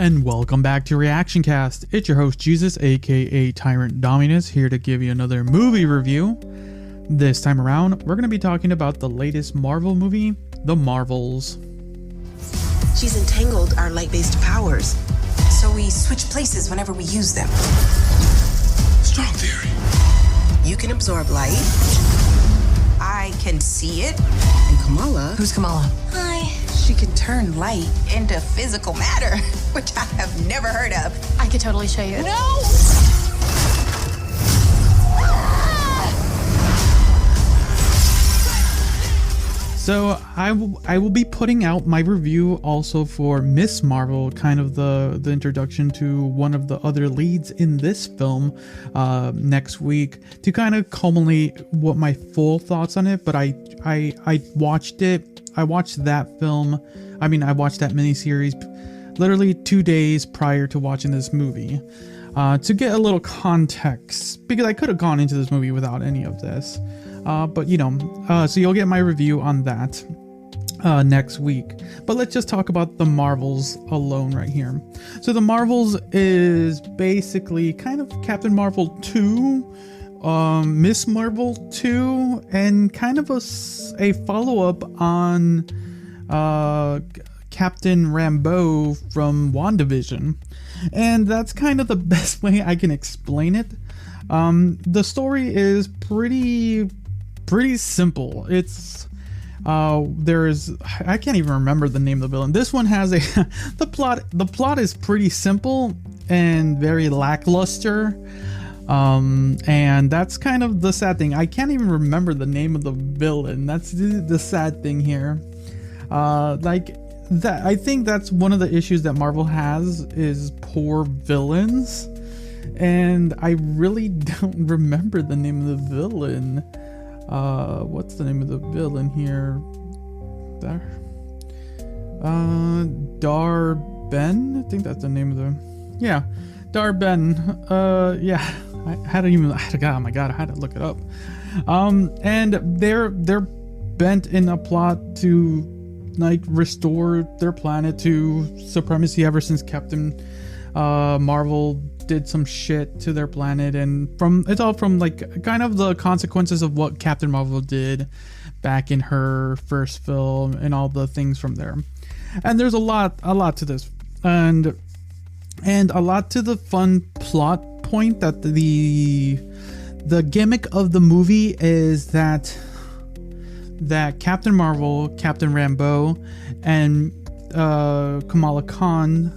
And welcome back to Reactioncast. It's your host Jesus, aka Tyrant Dominus, here to give you another movie review. This time around, we're going to be talking about the latest Marvel movie, The Marvels. She's entangled our light-based powers, so we switch places whenever we use them. Strong theory. You can absorb light. I can see it. And Kamala... Who's Kamala? Hi. She can turn light into physical matter, which I have never heard of. I could totally show you. No! So I will be putting out my review also for Ms. Marvel, kind of the introduction to one of the other leads in this film next week, to kind of culminate what my full thoughts on it. But I watched it. I watched that film. I mean, I watched that miniseries literally 2 days prior to watching this movie to get a little context, because I could have gone into this movie without any of this. But you know, so you'll get my review on that next week. But let's just talk about The Marvels alone right here. So The Marvels is basically kind of Captain Marvel 2, Ms. Marvel 2, and kind of a follow-up on Captain Rambeau from WandaVision. And that's kind of the best way I can explain it. The story is pretty simple. It's I can't even remember the name of the villain. This one has the plot is pretty simple and very lackluster. And that's kind of the sad thing. I can't even remember the name of the villain. That's the sad thing here. Like that, I think that's one of the issues that Marvel has, is poor villains. And I really don't remember the name of the villain. What's the name of the villain here? There. Dar-Ben? I think that's the name of the... Yeah, Dar-Ben. Yeah. I had to look it up. And they're bent in a plot to like restore their planet to supremacy ever since Captain Marvel did some shit to their planet, and it's all from like kind of the consequences of what Captain Marvel did back in her first film and all the things from there. And there's a lot to this, and a lot to the fun plot point, that the gimmick of the movie is that Captain Marvel, Captain Rambeau, and Kamala Khan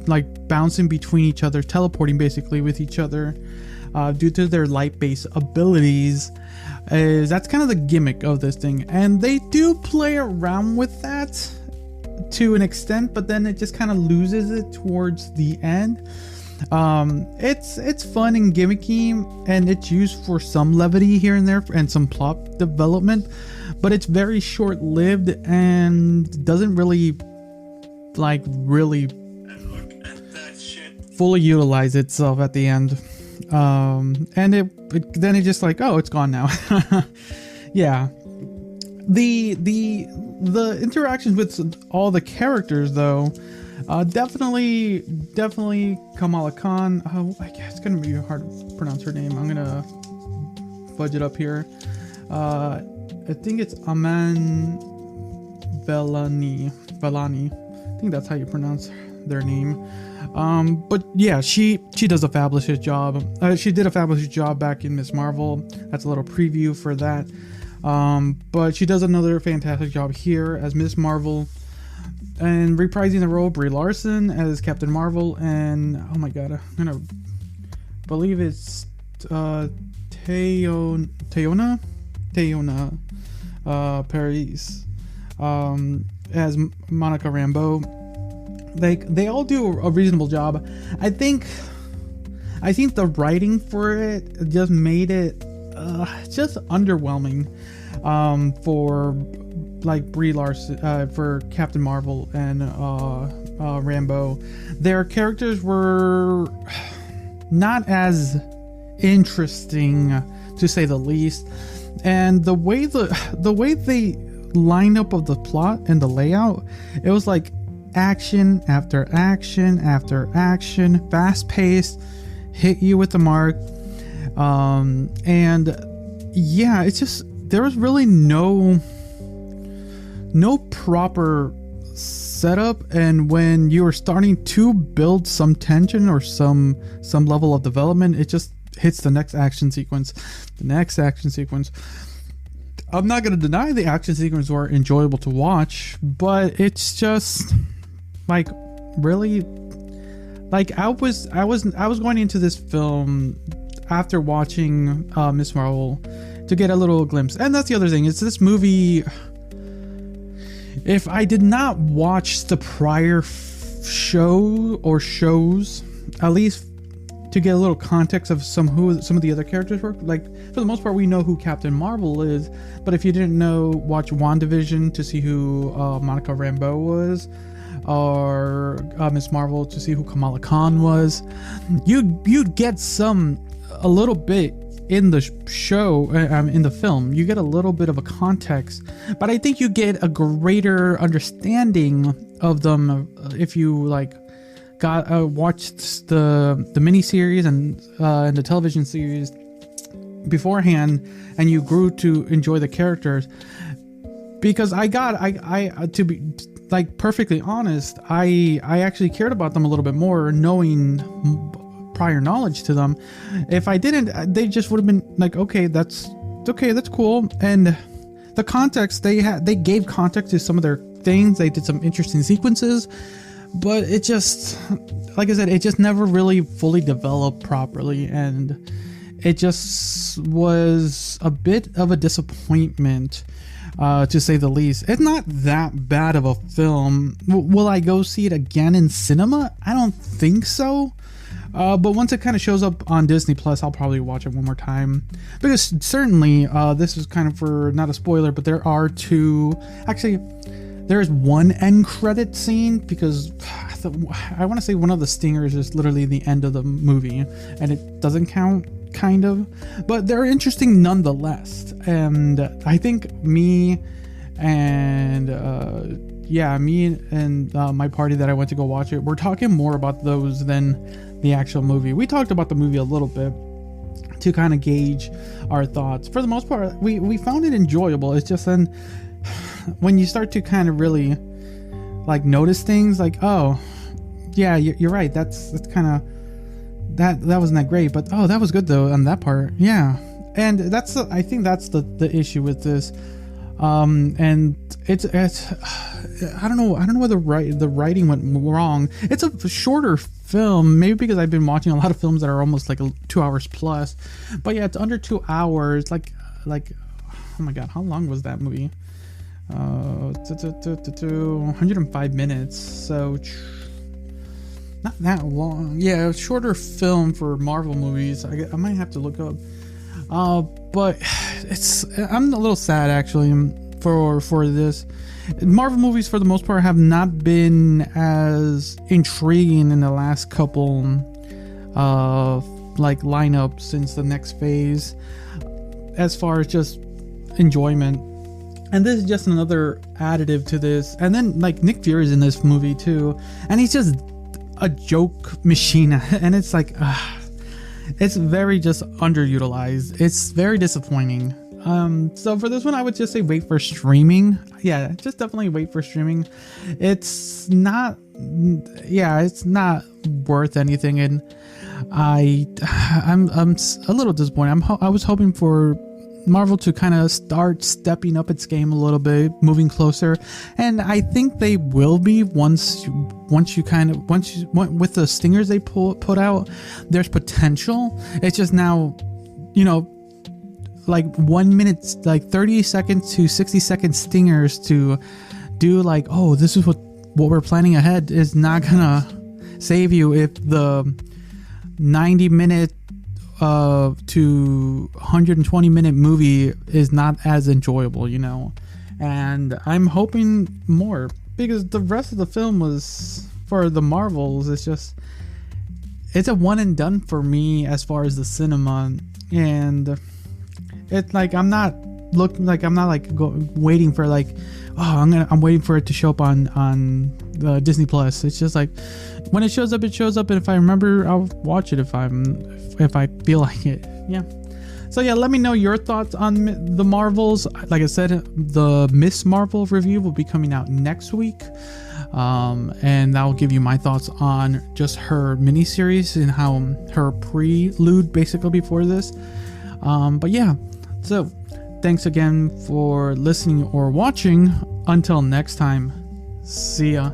like bouncing between each other, teleporting basically with each other due to their light-based abilities. That's kind of the gimmick of this thing, and they do play around with that to an extent, but then it just kind of loses it towards the end. It's fun and gimmicky, and it's used for some levity here and there and some plot development, but it's very short-lived and doesn't really fully utilize itself at the end. And then it just like, oh, it's gone now. Yeah. The interactions with all the characters though, definitely Kamala Khan. I guess it's gonna be hard to pronounce her name. I'm gonna fudge it up here. I think it's Aman Velani. I think that's how you pronounce their name. But yeah, she does a fabulous job. She did a fabulous job back in Ms. Marvel. That's a little preview for that. But she does another fantastic job here as Ms. Marvel, and reprising the role of Brie Larson as Captain Marvel. And oh my god, I'm gonna believe it's Teyona Paris as Monica Rambeau. They all do a reasonable job. I think the writing for it just made it just underwhelming for like Brie Larson, for Captain Marvel and Rambeau. Their characters were not as interesting, to say the least, and the way they line up of the plot and the layout, it was like action after action after action, fast paced, hit you with the mark. And yeah, it's just, there was really no proper setup, and when you are starting to build some tension or some level of development, it just hits the next action sequence. I'm not going to deny the action sequences were enjoyable to watch, but it's just like, really, like I was going into this film after watching Miss Marvel to get a little glimpse. And that's the other thing, it's this movie, if I did not watch the prior show or shows, at least to get a little context of some of the other characters were, like, for the most part we know who Captain Marvel is, but if you didn't know, watch WandaVision to see who Monica Rambeau was, or Miss Marvel to see who Kamala Khan was, you'd get a little bit in the show, in the film. You get a little bit of a context, but I think you get a greater understanding of them if you like watched the miniseries and the television series beforehand, and you grew to enjoy the characters. Because I to be like perfectly honest, I actually cared about them a little bit more knowing prior knowledge to them. If I didn't, they just would have been like, okay, that's cool. And the context they gave context to some of their things. They did some interesting sequences, but it just, like I said, it just never really fully developed properly, and it just was a bit of a disappointment, to say the least. It's not that bad of a film. Will I go see it again in cinema? I don't think so. But once it kind of shows up on Disney Plus, I'll probably watch it one more time. Because certainly, this is kind of for, not a spoiler, but there are there's one end credit scene, because I want to say one of the stingers is literally the end of the movie, and it doesn't count, kind of. But they're interesting nonetheless. And I think me and my party that I went to go watch it, we're talking more about those than the actual movie. We talked about the movie a little bit to kind of gauge our thoughts. For the most part, we found it enjoyable. It's just then when you start to kind of really like notice things, like, oh yeah, you're right, that's kind of that wasn't that great, but oh, that was good though on that part. Yeah. And I think that's the issue with this. And it's I don't know where the writing went wrong. It's a shorter film, maybe because I've been watching a lot of films that are almost like 2 hours plus, but yeah, it's under 2 hours. Like oh my god, how long was that movie? 105 minutes, so not that long. Yeah, a shorter film for Marvel movies. I might have to look up. But I'm a little sad actually for this. Marvel movies for the most part have not been as intriguing in the last couple like lineup since the next phase, as far as just enjoyment. And this is just another additive to this. And then like Nick Fury is in this movie too, and he's just a joke machine, and it's like it's very just underutilized. It's very disappointing. So for this one, I would just say wait for streaming. Yeah, just definitely wait for streaming. It's not worth anything, and I'm a little disappointed. I was hoping for Marvel to kind of start stepping up its game a little bit, moving closer, and I think they will be once with the stingers they put out. There's potential. It's just now, like 1 minute, like 30 seconds to 60 second stingers to do like, oh, this is what we're planning ahead, is not gonna save you if the 90 minute to 120 minute movie is not as enjoyable, and I'm hoping more, because the rest of the film was, for the Marvels, it's a one and done for me as far as the cinema. And it's like I'm not waiting for like, oh, I'm waiting for it to show up on Disney Plus. It's just like when it shows up, it shows up, and if I remember, I'll watch it if I feel like it. Yeah. So yeah, let me know your thoughts on the Marvels. Like I said, the Miss Marvel review will be coming out next week, and that will give you my thoughts on just her miniseries and how her prelude basically before this. But yeah, so thanks again for listening or watching. Until next time, see ya.